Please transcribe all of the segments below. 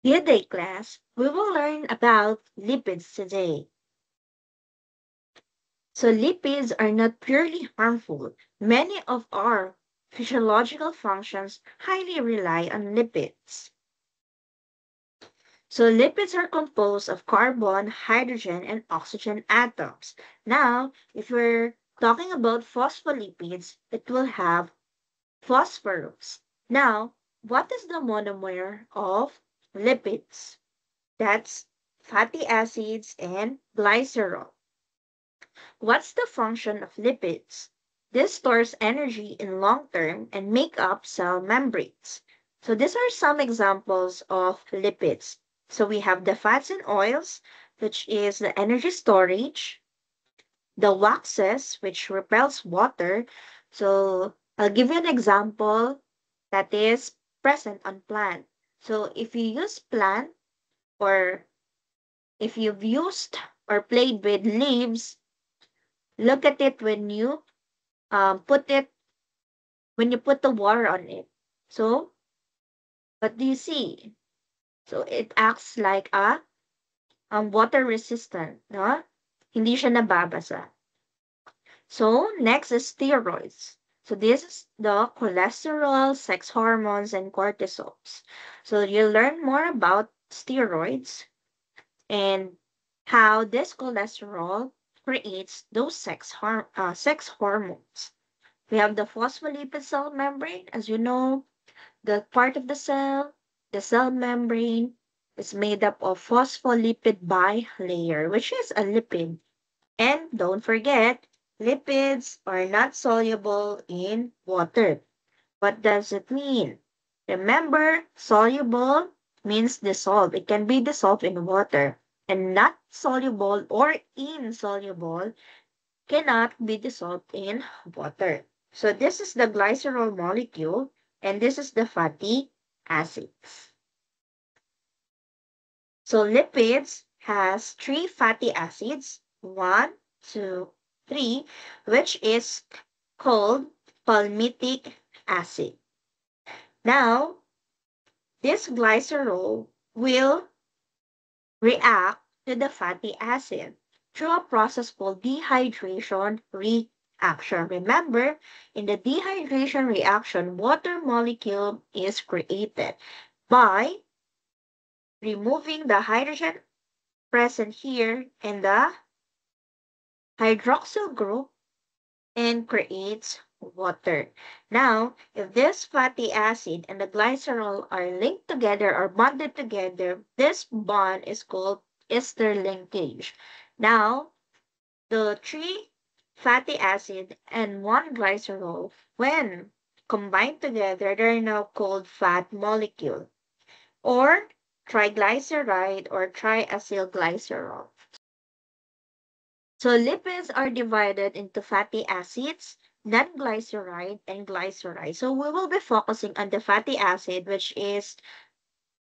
Good day, class. We will learn about lipids today. So, lipids are not purely harmful. Many of our physiological functions highly rely on lipids. So, lipids are composed of carbon, hydrogen, and oxygen atoms. Now, if we're talking about phospholipids, it will have phosphorus. Now, what is the monomer of lipids? That's fatty acids and glycerol. What's the function of lipids? This stores energy in long term and make up cell membranes. So these are some examples of lipids. So we have the fats and oils, which is the energy storage, the waxes, which repels water. So I'll give you an example that is present on plant. So if you use plant or if you've used or played with leaves, look at it put it when you put the water on it. So what do you see? So it acts like a water resistant, no? Hindi siya nababasa. So next is steroids. So this is the cholesterol, sex hormones, and cortisols. So you'll learn more about steroids and how this cholesterol creates those sex hormones. We have the phospholipid cell membrane. As you know, the part of the cell membrane, is made up of phospholipid bilayer, which is a lipid. And don't forget, lipids are not soluble in water. What does it mean? Remember, soluble means dissolved. It can be dissolved in water. And not soluble or insoluble cannot be dissolved in water. So this is the glycerol molecule and this is the fatty acids. So lipids has three fatty acids, one, two, three, which is called palmitic acid. Now, this glycerol will react to the fatty acid through a process called dehydration reaction. Remember, in the dehydration reaction, water molecule is created by removing the hydrogen present here in the hydroxyl group and creates water. Now, if this fatty acid and the glycerol are linked together or bonded together, this bond is called ester linkage. Now, the three fatty acid and one glycerol, when combined together, they're now called fat molecule or triglyceride or triacylglycerol. So lipids are divided into fatty acids, non-glyceride, and glyceride. So we will be focusing on the fatty acid, which is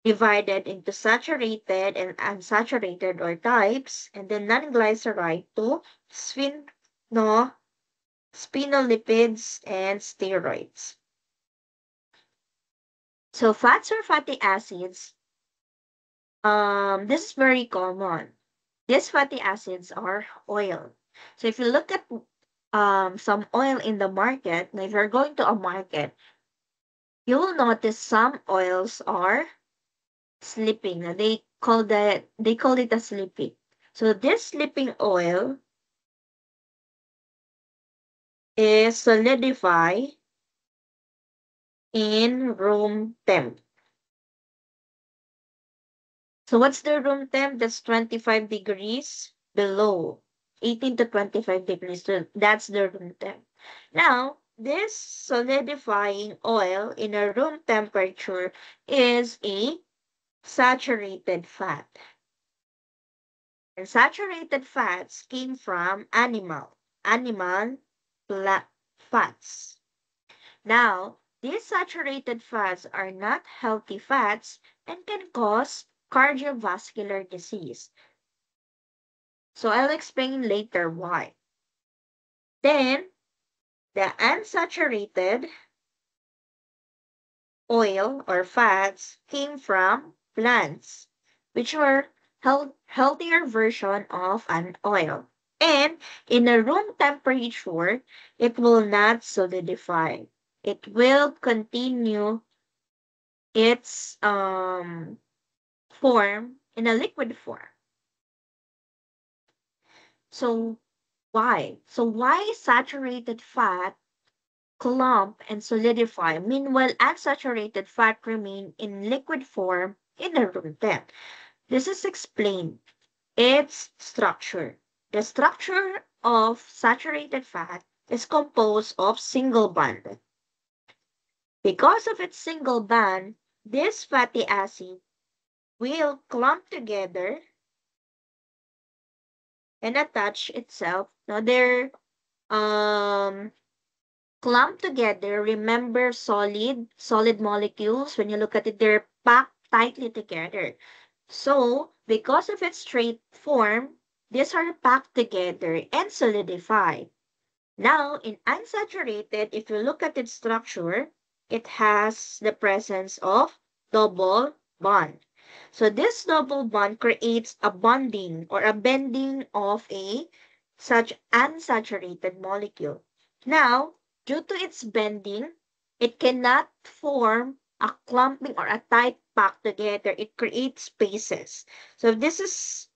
divided into saturated and unsaturated or types, and then non-glyceride to no, sphingolipids and steroids. So fats or fatty acids, this is very common. These fatty acids are oil. So if you look at some oil in the market, now if you're going to a market, you will notice some oils are sleeping. Now they call it a sleeping. So this sleeping oil is solidify in room temp. So what's the room temp? That's 25 degrees below. 18 to 25 degrees. So that's the room temp. Now, this solidifying oil in a room temperature is a saturated fat. And saturated fats came from animal fats. Now, these saturated fats are not healthy fats and can cause cardiovascular disease. So I'll explain later why. Then, the unsaturated oil or fats came from plants, which are healthier version of an oil. And in a room temperature, it will not solidify. It will continue its form in a liquid form. So why? So why saturated fat clump and solidify, meanwhile unsaturated fat remain in liquid form in the room temp? This is explained. Its structure. The structure of saturated fat is composed of single bond. Because of its single bond, this fatty acid will clump together and attach itself. Now they're um clumped together. Remember solid molecules. When you look at it, they're packed tightly together. So because of its straight form, these are packed together and solidified. Now, in unsaturated, if you look at its structure, it has the presence of double bond. So this double bond creates a bonding or a bending of a such unsaturated molecule. Now, due to its bending, it cannot form a clumping or a tight pack together. It creates spaces. So this is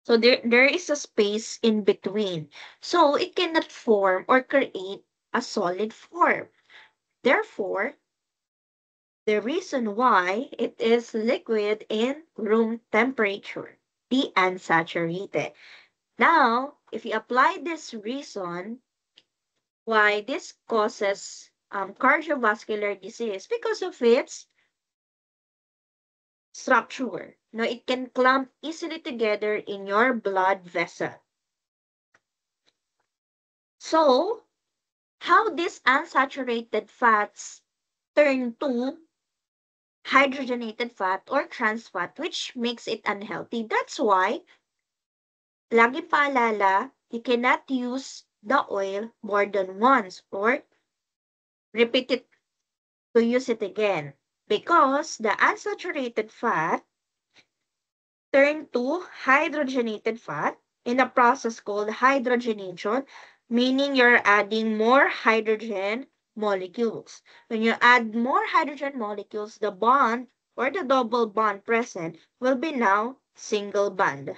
so there is a space in between. So it cannot form or create a solid form. Therefore, the reason why it is liquid in room temperature, the unsaturated. Now, if you apply this reason why this causes cardiovascular disease because of its structure. Now, it can clump easily together in your blood vessel. So, how these unsaturated fats turn to hydrogenated fat or trans fat, which makes it unhealthy. That's why, lagi paalala, you cannot use the oil more than once or repeat it to use it again. Because the unsaturated fat turn to hydrogenated fat in a process called hydrogenation, meaning you're adding more hydrogen molecules. When you add more hydrogen molecules, the bond or the double bond present will be now single bond.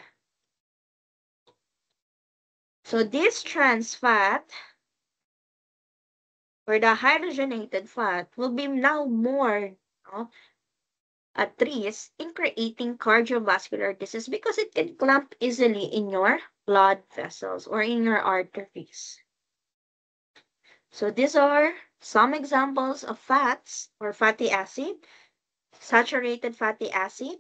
So this trans fat or the hydrogenated fat will be now more at risk in creating cardiovascular disease because it can clump easily in your blood vessels or in your arteries. So these are some examples of fats or fatty acid, saturated fatty acid,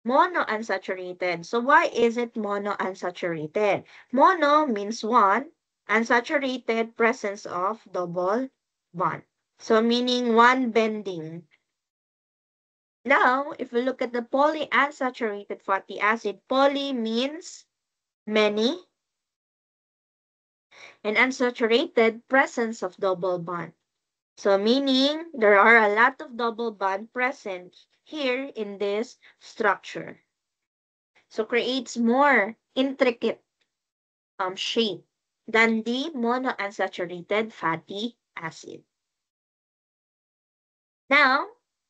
monounsaturated. So why is it monounsaturated? Mono means one, unsaturated presence of double bond. So meaning one bending. Now, if we look at the polyunsaturated fatty acid, poly means many, and unsaturated presence of double bond. So meaning there are a lot of double bond present here in this structure. So creates more intricate shape than the monounsaturated fatty acid. Now,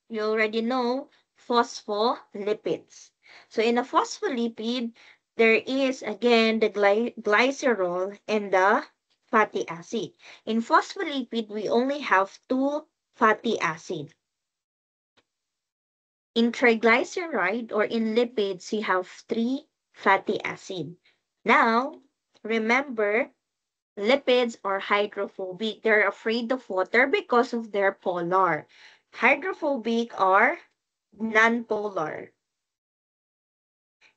you already know phospholipids. So in a phospholipid, there is again the glycerol and the fatty acid. In phospholipid, we only have two fatty acid. In triglyceride or in lipids, you have three fatty acid. Now, remember, lipids are hydrophobic. They're afraid of water because of their polar. Hydrophobic are nonpolar.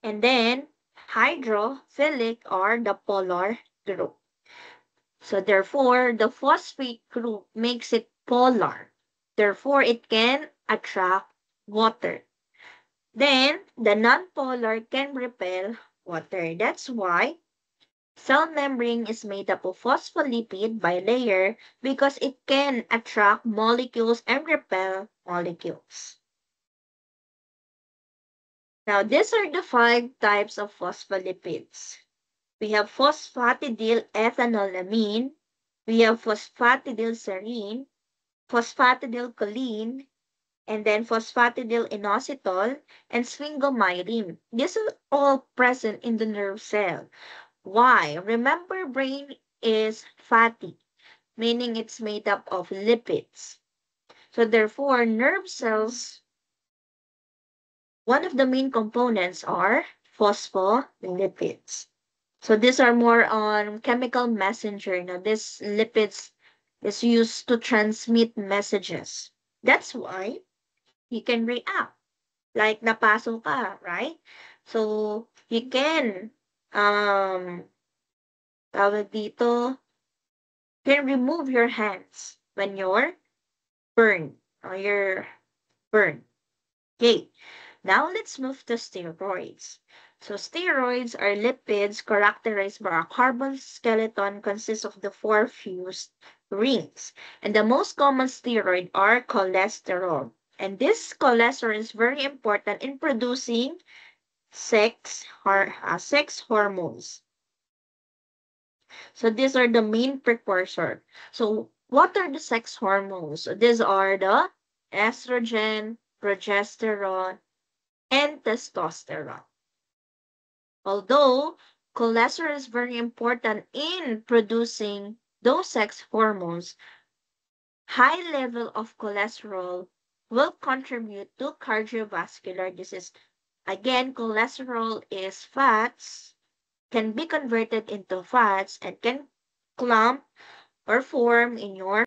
And then hydrophilic are the polar group. So therefore, the phosphate group makes it polar. Therefore, it can attract water. Then the nonpolar can repel water. That's why Cell membrane is made up of phospholipid bilayer because it can attract molecules and repel molecules. Now, these are the 5 types of phospholipids. We have phosphatidylethanolamine, we have phosphatidylserine, phosphatidylcholine, and then phosphatidylinositol, and sphingomyelin. These are all present in the nerve cell. Why? Remember, brain is fatty, meaning it's made up of lipids. So therefore, nerve cells, one of the main components are phospholipids. So these are more on chemical messenger. Now, this lipids is used to transmit messages. That's why you can react. Like napaso ka, right? So you can tawag dito, can remove your hands when you're burned or you're burned. Okay. Now let's move to steroids. So steroids are lipids characterized by a carbon skeleton consists of the 4 fused rings. And the most common steroid are cholesterol. And this cholesterol is very important in producing sex hormones. So these are the main precursor. So what are the sex hormones? So these are the estrogen, progesterone, and testosterone. Although cholesterol is very important in producing those sex hormones, high level of cholesterol will contribute to cardiovascular disease. Again, cholesterol is fats, can be converted into fats, and can clump or form in your